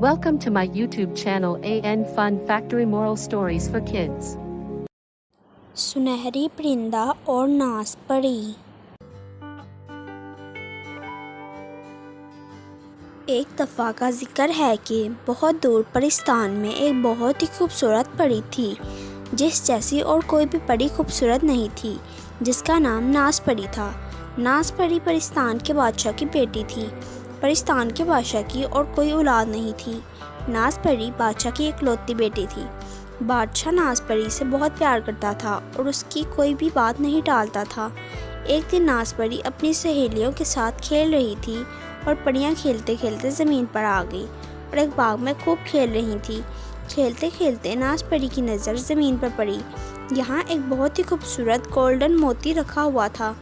Welcome to my YouTube channel AN Fun Factory Moral Stories for Kids. सुनहरी परिंदा और नास परी। एक दफ़ा का जिक्र है कि बहुत दूर परिस्तान में एक बहुत ही खूबसूरत परी थी, जिस जैसी और कोई भी परी खूबसूरत नहीं थी, जिसका नाम नास परी था। नास परी परिस्तान के बादशाह की बेटी थी। परिस्तान के बादशाह की और कोई औलाद नहीं थी। नास परी बादशाह की इकलौती बेटी थी। बादशाह नास परी से बहुत प्यार करता था और उसकी कोई भी बात नहीं टालता था। एक दिन नास परी अपनी सहेलियों के साथ खेल रही थी और परियां खेलते खेलते ज़मीन पर आ गई और एक बाग में खूब खेल रही थी। खेलते खेलते नास परी की नज़र ज़मीन पर पड़ी। यहाँ एक बहुत ही खूबसूरत गोल्डन मोती रखा हुआ था।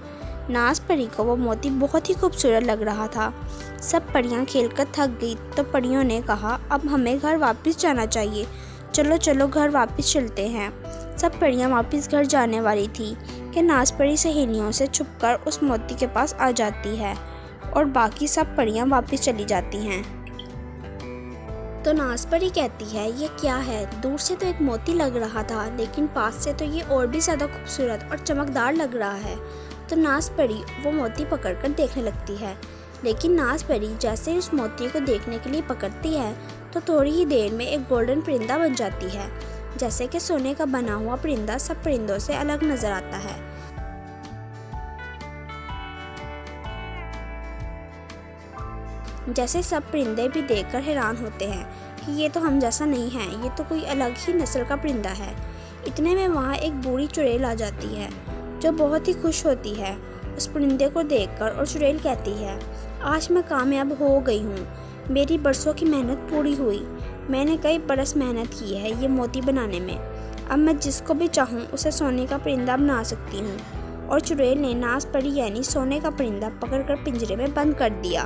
नास परी को वो मोती बहुत ही खूबसूरत लग रहा था। सब परियां खेलकर थक गई तो परियों ने कहा, अब हमें घर वापस जाना चाहिए। चलो चलो घर वापस चलते हैं। सब परियां वापस घर जाने वाली थी कि नास परी सहेलियों से छुपकर उस मोती के पास आ जाती है और बाकी सब परियां वापस चली जाती हैं। तो नास परी कहती है, ये क्या है? दूर से तो एक मोती लग रहा था, लेकिन पास से तो ये और भी ज़्यादा खूबसूरत और चमकदार लग रहा है। तो नास परी वो मोती पकड़कर देखने लगती है, लेकिन नास परी जैसे ही उस मोती को देखने के लिए पकड़ती है तो थोड़ी ही देर में एक गोल्डन परिंदा बन जाती है। जैसे कि सोने का बना हुआ परिंदा सब परिंदों से अलग नजर आता है। जैसे सब परिंदे भी देखकर हैरान होते हैं कि ये तो हम जैसा नहीं है, ये तो कोई अलग ही नस्ल का परिंदा है। इतने में वहाँ एक बूढ़ी चुड़ैल आ जाती है, जो बहुत ही खुश होती है उस परिंदे को देखकर, और चुड़ैल कहती है, आज मैं कामयाब हो गई हूँ। मेरी बरसों की मेहनत पूरी हुई। मैंने कई बरस मेहनत की है ये मोती बनाने में। अब मैं जिसको भी चाहूँ उसे सोने का परिंदा बना सकती हूँ। और चुड़ैल ने नास परी यानी सोने का परिंदा पकड़कर पिंजरे में बंद कर दिया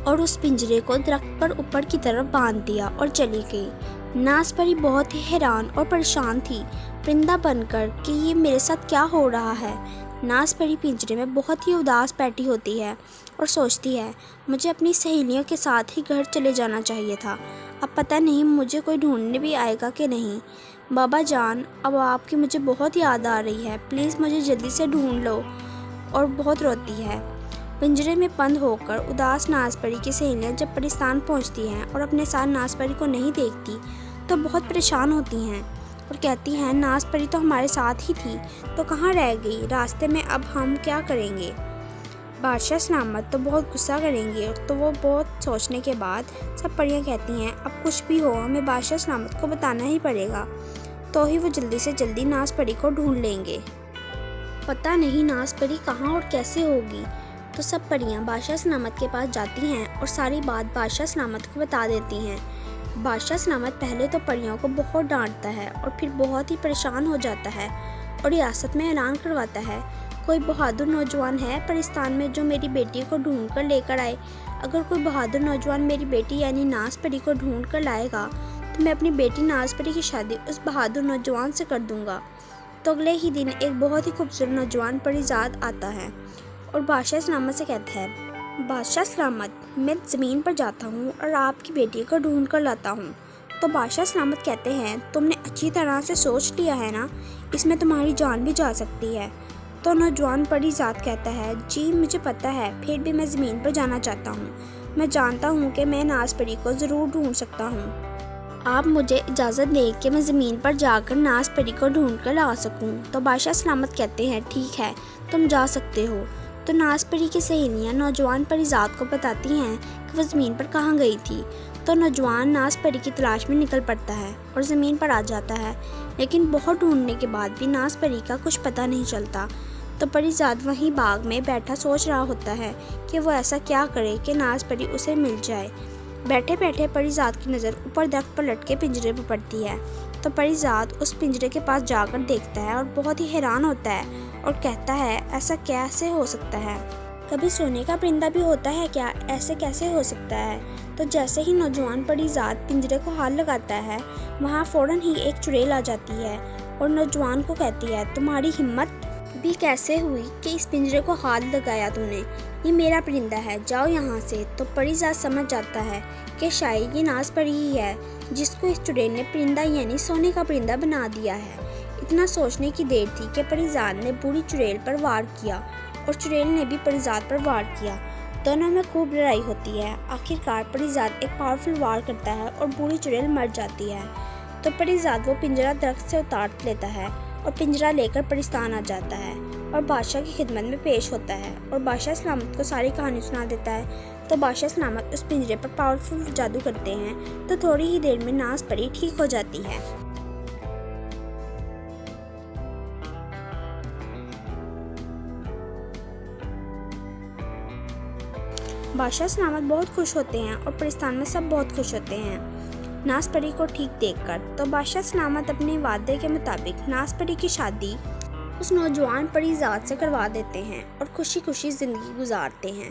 और उस पिंजरे को दरख्त पर ऊपर की तरफ बांध दिया और चली गई। नास परी बहुत ही हैरान और परेशान थी परिंदा बनकर कि ये मेरे साथ क्या हो रहा है। नास परी पिंजरे में बहुत ही उदास बैठी होती है और सोचती है, मुझे अपनी सहेलियों के साथ ही घर चले जाना चाहिए था। अब पता नहीं मुझे कोई ढूंढने भी आएगा कि नहीं। बाबा जान, अब आपकी मुझे बहुत याद आ रही है, प्लीज़ मुझे जल्दी से ढूंढ लो। और बहुत रोती है। पिंजरे में बंद होकर उदास नास परी की सहेलियाँ जब परिस्तान पहुँचती हैं और अपने साथ नास परी को नहीं देखती तो बहुत परेशान होती हैं और कहती हैं, नास परी तो हमारे साथ ही थी, तो कहाँ रह गई? रास्ते में अब हम क्या करेंगे? बादशाह सलामत तो बहुत गुस्सा करेंगे। तो वो बहुत सोचने के बाद सब परियां कहती हैं, अब कुछ भी हो हमें बादशाह सलामत को बताना ही पड़ेगा, तो ही वो जल्दी से जल्दी नास परी को ढूंढ लेंगे। पता नहीं नास परी कहाँ और कैसे होगी। तो सब परियां बादशाह सलामत के पास जाती हैं और सारी बात बादशाह सलामत को बता देती हैं। बादशाह सलामत पहले तो परियों को बहुत डांटता है और फिर बहुत ही परेशान हो जाता है और रियासत में ऐलान करवाता है, कोई बहादुर नौजवान है परिस्तान में जो मेरी बेटी को ढूंढ कर लेकर आए। अगर कोई बहादुर नौजवान मेरी बेटी यानी नास परी को ढूंढ कर लाएगा तो मैं अपनी बेटी नास परी की शादी उस बहादुर नौजवान से कर दूंगा। तो अगले ही दिन एक बहुत ही खूबसूरत नौजवान परिजात आता है और बादशाह सलामत से कहता है, बादशाह सलामत, मैं ज़मीन पर जाता हूँ और आपकी बेटी को ढूंढ कर लाता हूँ। तो बादशाह सलामत कहते हैं, तुमने अच्छी तरह से सोच लिया है ना, इसमें तुम्हारी जान भी जा सकती है। तो नौजवान परिजात कहता है, जी मुझे पता है, फिर भी मैं ज़मीन पर जाना चाहता हूँ। मैं जानता हूँ कि मैं नास परी को ज़रूर ढूंढ सकता हूँ। आप मुझे इजाज़त दें कि मैं ज़मीन पर जाकर नास परी को ढूंढ कर ला सकूँ। तो बादशाह सलामत कहते हैं, ठीक है, तुम जा सकते हो। तो नास परी की सहेलियाँ नौजवान परिजात को बताती हैं कि वो ज़मीन पर कहाँ गई थी। तो नौजवान नास परी की तलाश में निकल पड़ता है और ज़मीन पर आ जाता है, लेकिन बहुत ढूंढने के बाद भी नास परी का कुछ पता नहीं चलता। तो परिजात वहीं बाग में बैठा सोच रहा होता है कि वो ऐसा क्या करे कि नास परी उसे मिल जाए। बैठे बैठे परिजात की नज़र ऊपर दरख्त पर लटके पिंजरे पर पड़ती है। तो परिजात उस पिंजरे के पास जाकर देखता है और बहुत ही हैरान होता है और कहता है, ऐसा कैसे हो सकता है? कभी सोने का परिंदा भी होता है क्या? ऐसे कैसे हो सकता है? तो जैसे ही नौजवान परिजात पिंजरे को हाथ लगाता है, वहाँ फ़ौरन ही एक चुड़ैल आ जाती है और नौजवान को कहती है, तुम्हारी हिम्मत? بھی کیسے ہوئی کہ اس پنجرے کو ہاتھ لگایا تو نے؟ یہ میرا پرندہ ہے، جاؤ یہاں سے۔ تو پری ذات سمجھ جاتا ہے کہ شاید یہ ناز پری ہی ہے جس کو اس چڑیل نے پرندہ یعنی سونے کا پرندہ بنا دیا ہے۔ اتنا سوچنے کی دیر تھی کہ پری ذات نے بوڑھی چڑیل پر وار کیا اور چڑیل نے بھی پری ذات پر وار کیا۔ دونوں میں خوب لڑائی ہوتی ہے۔ آخرکار پری ذات ایک پاورفل وار کرتا ہے اور بوڑھی چڑیل مر جاتی ہے۔ تو پری ذات وہ پنجرہ درخت سے اتار لیتا ہے اور پنجرہ لے کر پرستان آ جاتا ہے اور بادشاہ کی خدمت میں پیش ہوتا ہے اور بادشاہ سلامت کو ساری کہانی سنا دیتا ہے۔ تو بادشاہ سلامت اس پنجرے پر پاورفل جادو کرتے ہیں تو تھوڑی ہی دیر میں ناز پری ٹھیک ہو جاتی ہے۔ بادشاہ سلامت بہت خوش ہوتے ہیں اور پرستان میں سب بہت خوش ہوتے ہیں ناز پری کو ٹھیک دیکھ کر۔ تو بادشاہ سلامت اپنے وعدے کے مطابق ناز پری کی شادی اس نوجوان پری ذات سے کروا دیتے ہیں اور خوشی خوشی زندگی گزارتے ہیں۔